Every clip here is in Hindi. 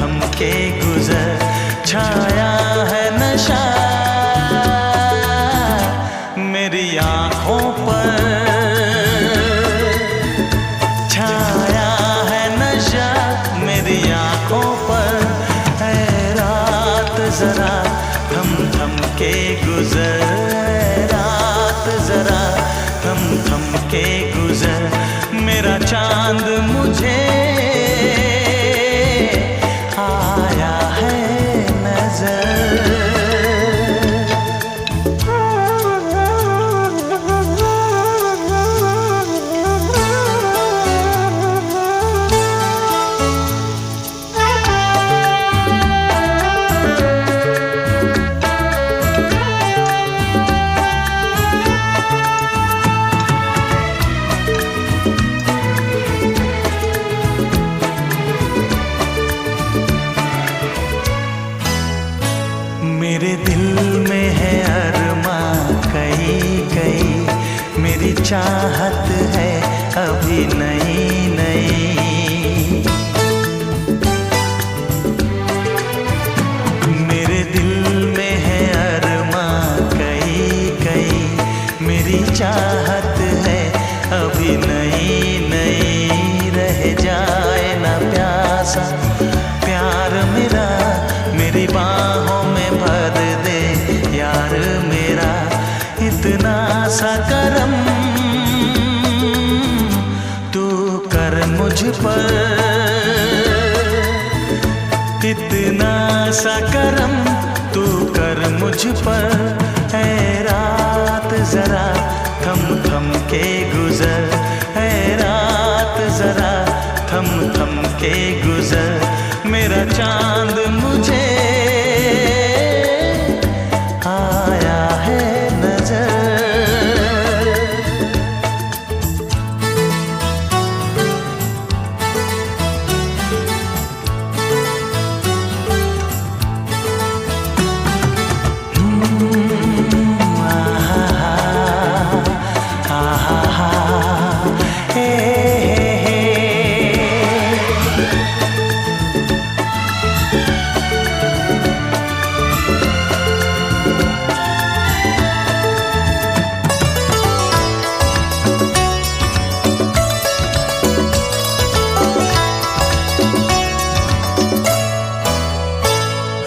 थम के गुजर, छाया है नशा मेरी आँखों पर, छाया है नशा मेरी आँखों पर। है रात जरा थम थम के गुजर, है रात जरा थम थम के गुजर, मेरा चांद मुझे आया है नजर। मेरे दिल में है अरमां कई कई, मेरी चाहत है अभी नई नई। मेरे दिल में है अरमां कई कई, मेरी चाहत है अभी नई नई। रह जाए ना प्यासा प्यार मेरा, मेरी बाहों में भर दे यार मेरा। इतना सा करम तू कर मुझ पर, इतना सा करम तू कर मुझ पर। है रात जरा थम थम के गुजर, है रात जरा थम थम के गुजर, मेरा चांद मुझे आया है नजर।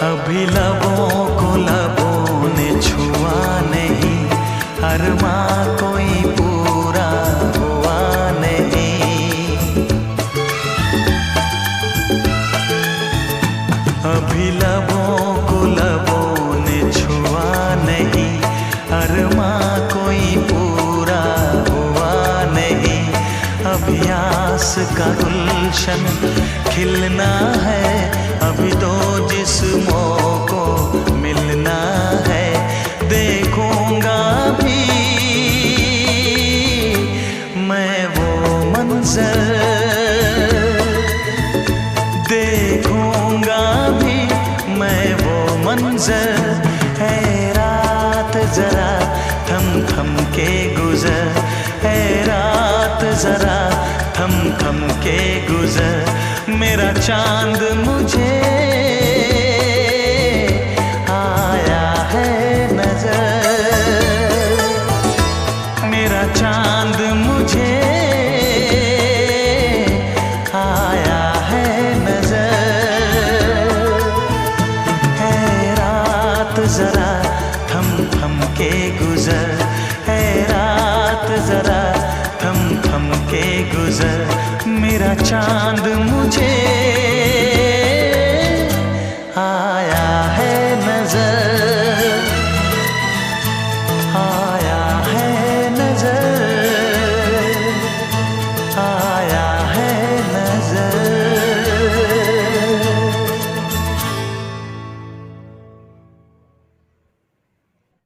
अभी लबों को लबों ने छुआ नहीं, अरमां कोई पूरा हुआ नहीं। अभी लबों को लबों ने छुआ नहीं, अरमां कोई पूरा हुआ नहीं। अभी आस का गुलशन खिलना है, अभी दो जिस्मों को मिलना है। देखूंगा भी मैं वो मंजर, देखूंगा भी मैं वो मंजर। है रात जरा थम थम के गुजर, है रात जरा थम थम के गुजर, मेरा चांद मुझे आया है नजर। मेरा चांद मुझे आया है नजर। है रात जरा थम थम के गुजर, है रात जरा थम थम के गुजर, मेरा चांद मुझे आया है नजर।